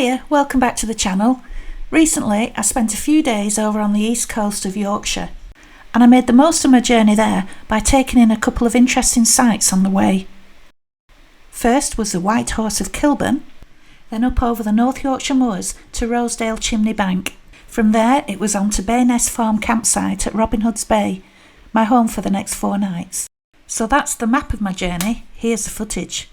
Hiya, welcome back to the channel. Recently I spent a few days over on the East Coast of Yorkshire and I made the most of my journey there by taking in a couple of interesting sights on the way. First was the White Horse of Kilburn, then up over the North Yorkshire Moors to Rosedale Chimney Bank. From there it was on to Bayness Farm campsite at Robin Hood's Bay, my home for the next 4 nights. So that's the map of my journey, here's the footage.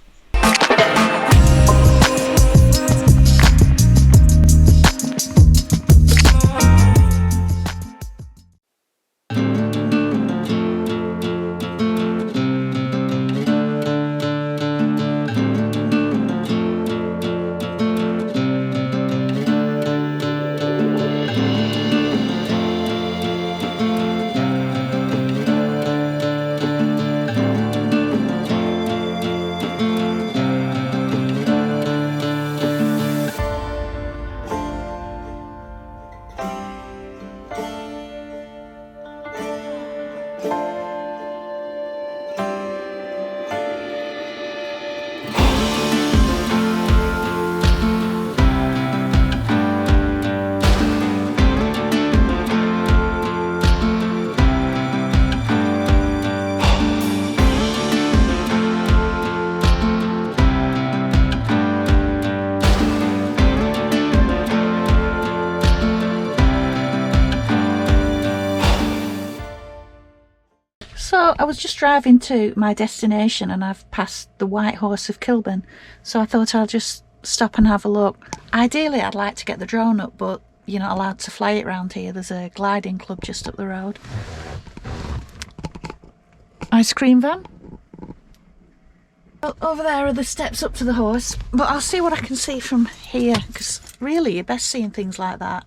So I was just driving to my destination and I've passed the White Horse of Kilburn, so I thought I'll just stop and have a look. Ideally I'd like to get the drone up, but you're not allowed to fly it around here. There's a gliding club just up the road. Ice cream van. Over there are the steps up to the horse, but I'll see what I can see from here, because really you're best seeing things like that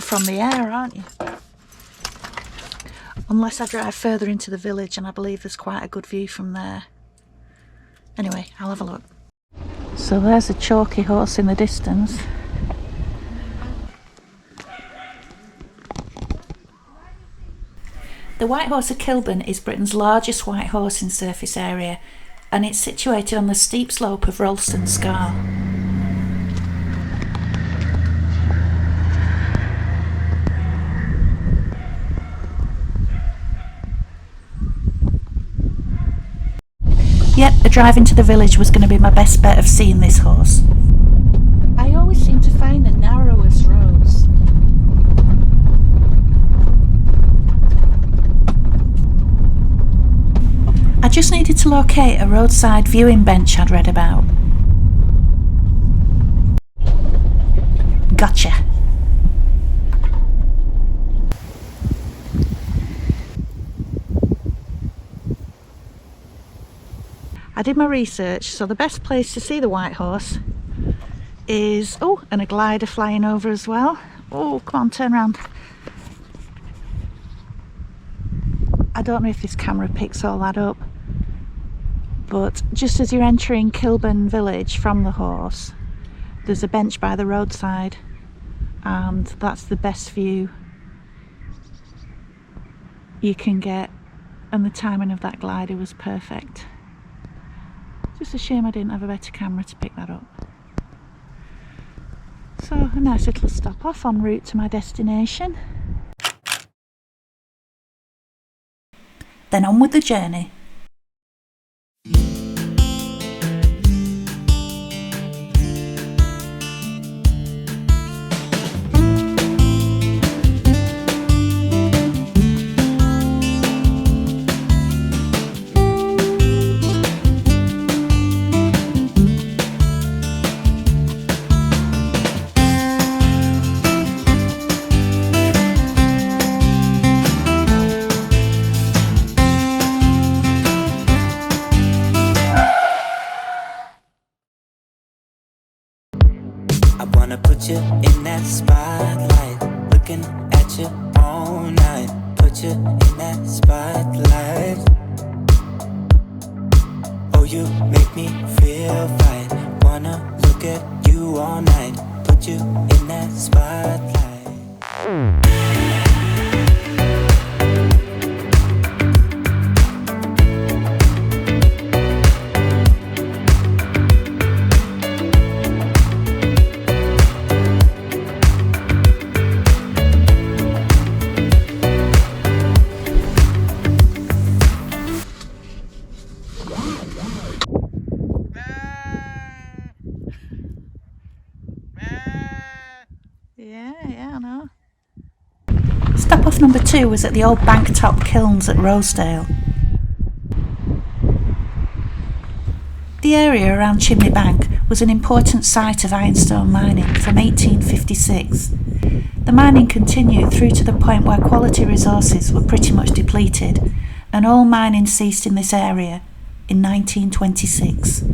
from the air, aren't you? Unless I drive further into the village, and I believe there's quite a good view from there. Anyway, I'll have a look. So there's a chalky horse in the distance. The White Horse of Kilburn is Britain's largest white horse in surface area, and it's situated on the steep slope of Rosedale Scar. Yep, a drive into the village was going to be my best bet of seeing this horse. I always seem to find the narrowest roads. I just needed to locate a roadside viewing bench I'd read about. Gotcha. I did my research, so the best place to see the white horse is, oh, and a glider flying over as well. Oh, come on, turn around. I don't know if this camera picks all that up, but just as you're entering Kilburn village from the horse, there's a bench by the roadside, and that's the best view you can get, and the timing of that glider was perfect. Just a shame I didn't have a better camera to pick that up. So a nice little stop off en route to my destination. Then on with the journey. Put you in that spotlight, looking at you all night. Put you in that spotlight. Oh, you make me feel right. Wanna look at you all night. Put you in that spotlight. Yeah, I know. Stop off number 2 was at the old Banktop Kilns at Rosedale. The area around Chimney Bank was an important site of ironstone mining from 1856. The mining continued through to the point where quality resources were pretty much depleted, and all mining ceased in this area in 1926.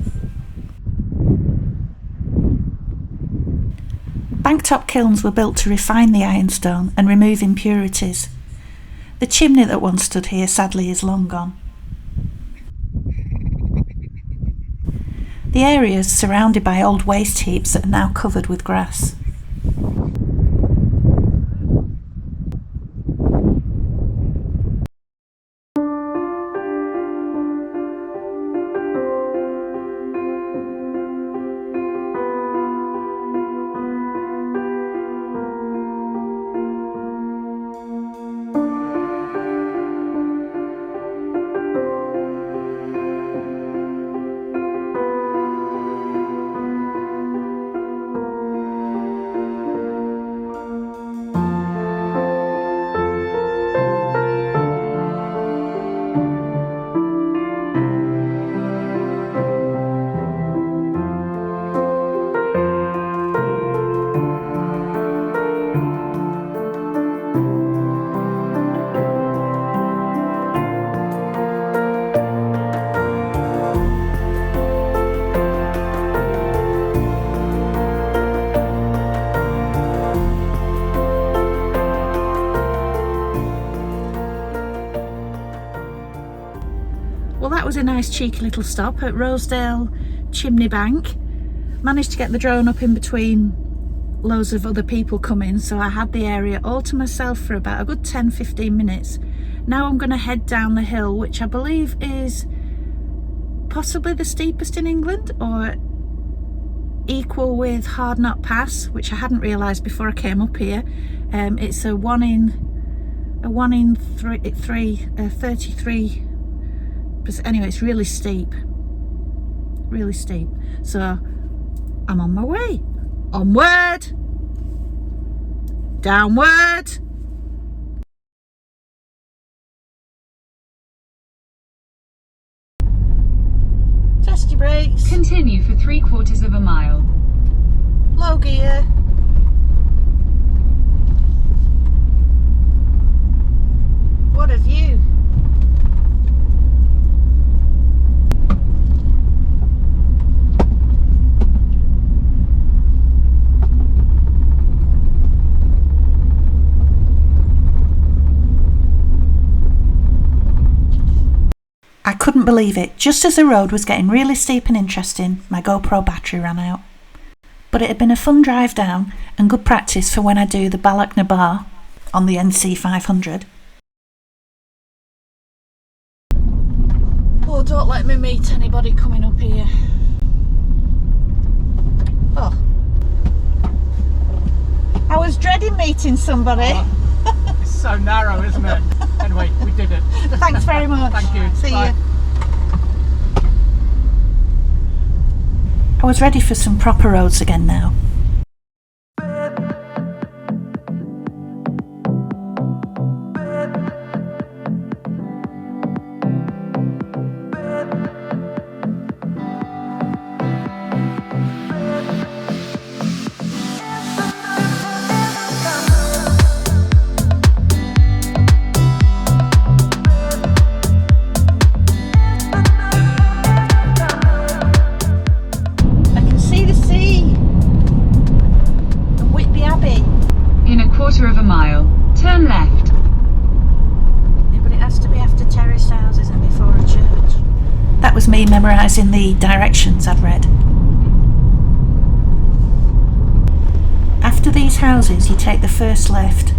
Banktop kilns were built to refine the ironstone and remove impurities. The chimney that once stood here sadly is long gone. The area is surrounded by old waste heaps that are now covered with grass. Well, that was a nice cheeky little stop at Rosedale Chimney Bank. Managed to get the drone up in between loads of other people coming, so I had the area all to myself for about a good 10-15 minutes. Now I'm going to head down the hill, which I believe is possibly the steepest in England, or equal with Hard Knot Pass, which I hadn't realised before I came up here. It's a 1 in 33. Anyway, it's really steep, so I'm on my way. Onward, downward. Test your brakes. Continue for 3/4 of a mile. Low gear. What a view. I couldn't believe it. Just as the road was getting really steep and interesting, my GoPro battery ran out. But it had been a fun drive down and good practice for when I do the Ballochna Bar on the NC 500. Oh, don't let me meet anybody coming up here. Oh. I was dreading meeting somebody. It's so narrow, isn't it? Anyway, we did it. Thanks very much. Thank you. See Bye. you. I was ready for some proper roads again now. Of a mile, turn left. Yeah, but it has to be after terraced houses and before a church. That was me memorising the directions I'd read. After these houses, you take the first left.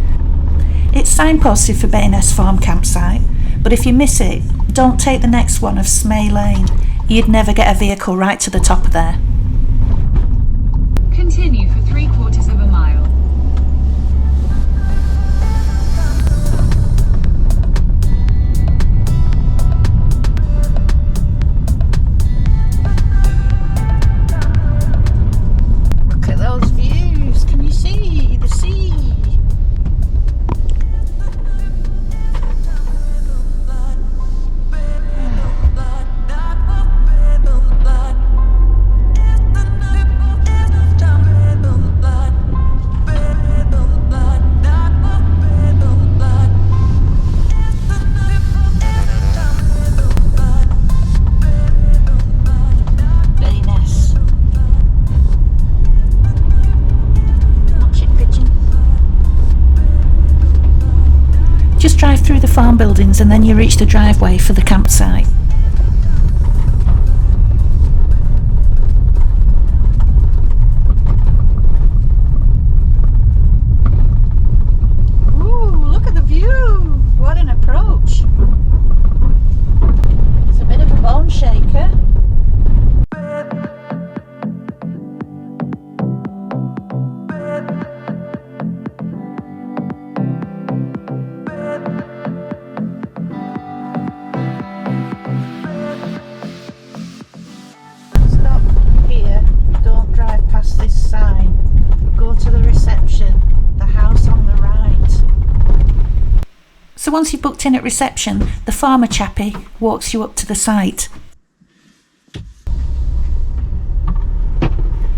It's signposted for Bayness Farm campsite, but if you miss it, don't take the next one of Smay Lane. You'd never get a vehicle right to the top of there. Continue for 3/4 of a mile. Look at those views. Can you see the sea? drive through the farm buildings and then you reach the driveway for the campsite. Ooh, look at the view! What an approach! It's a bit of a bone shaker. Stop here, don't drive past this sign. Go to the reception, the house on the right. So once you've booked in at reception, the farmer chappie walks you up to the site.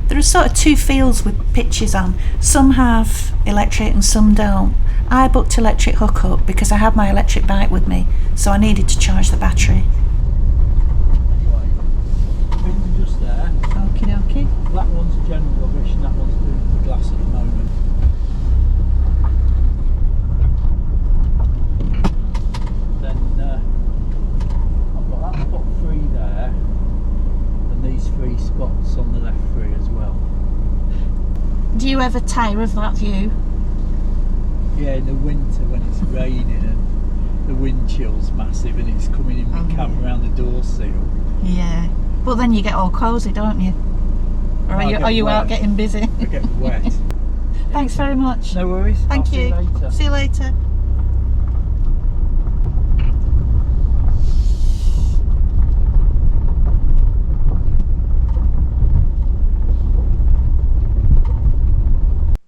There are sort of two fields with pitches on. Some have electric and some don't. I booked electric hookup because I had my electric bike with me, so I needed to charge the battery. Anyway, bins are just there. Okie dokie. That one's general rubbish and that one's doing the glass at the moment. Then I've got that spot 3 there and these 3 spots on the left 3 as well. Do you ever tire of that view? Yeah, in the winter when it's raining and the wind chill's massive and it's coming in my cab around the door sill. Yeah. But then you get all cosy, don't you? Or are you out getting busy? I get wet. Thanks very much. No worries. Thank I'll you. See you later. See you later.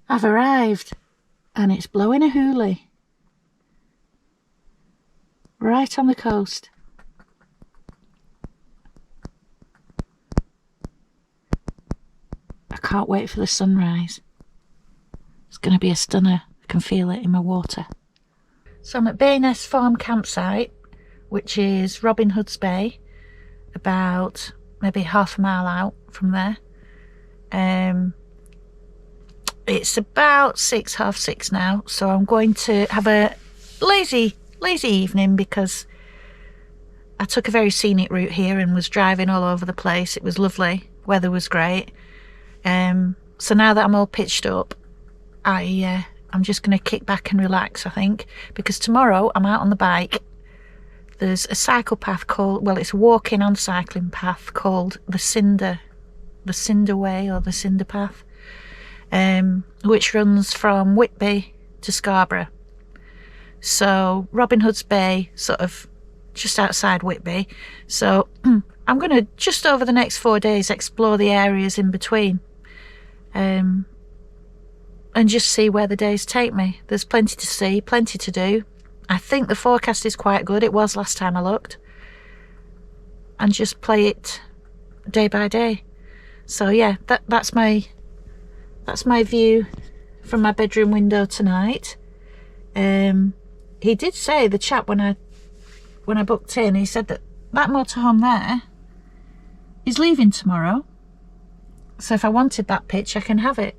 I've arrived and it's blowing a hoolie. Right on the coast. I can't wait for the sunrise. It's going to be a stunner. I can feel it in my water. So I'm at Bayness Farm Campsite, which is Robin Hood's Bay, about maybe half a mile out from there. It's about 6, half 6 now, so I'm going to have a lazy evening because I took a very scenic route here and was driving all over the place. It was lovely, weather was great. So now that I'm all pitched up, I'm just going to kick back and relax, I think, because tomorrow I'm out on the bike. There's a cycle path called, well, it's a walking and cycling path called the Cinder Way or the Cinder Path. Which runs from Whitby to Scarborough. So Robin Hood's Bay, sort of just outside Whitby. So I'm going to, just over the next 4 days, explore the areas in between. And just see where the days take me. There's plenty to see, plenty to do. I think the forecast is quite good. It was last time I looked. And just play it day by day. So yeah, that's my view from my bedroom window tonight. He did say, the chap, when I booked in, he said that motorhome there is leaving tomorrow. So if I wanted that pitch, I can have it.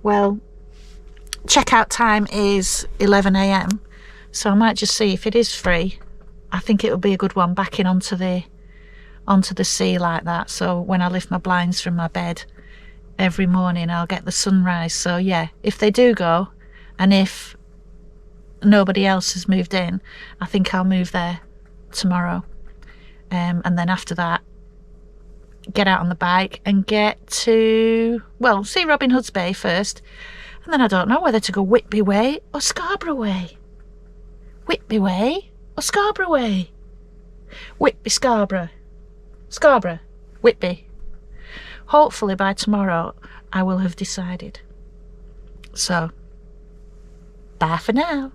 Well, checkout time is 11 AM, so I might just see if it is free. I think it would be a good one, backing onto the sea like that. So when I lift my blinds from my bed every morning, I'll get the sunrise. So yeah, if they do go, and if nobody else has moved in, I think I'll move there tomorrow. And then after that, get out on the bike and get to, well, see Robin Hood's Bay first, and then I don't know whether to go Whitby Way or Scarborough Way. Whitby Way or Scarborough Way? Whitby, Scarborough, Whitby. Hopefully by tomorrow I will have decided. So, bye for now.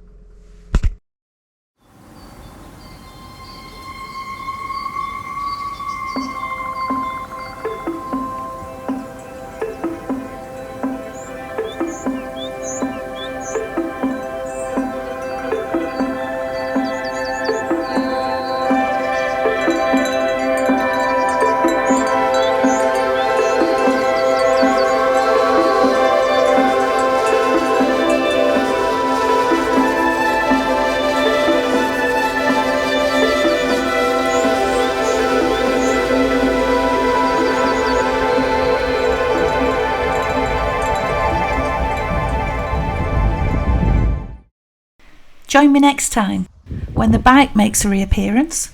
Join me next time when the bike makes a reappearance.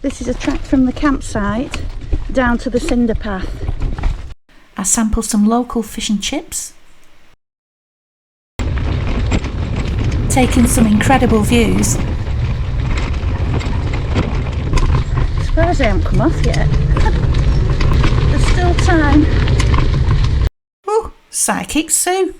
This is a track from the campsite down to the Cinder Path. I sample some local fish and chips, taking some incredible views. I suppose they haven't come off yet. There's still time. Ooh, Psychic Sue.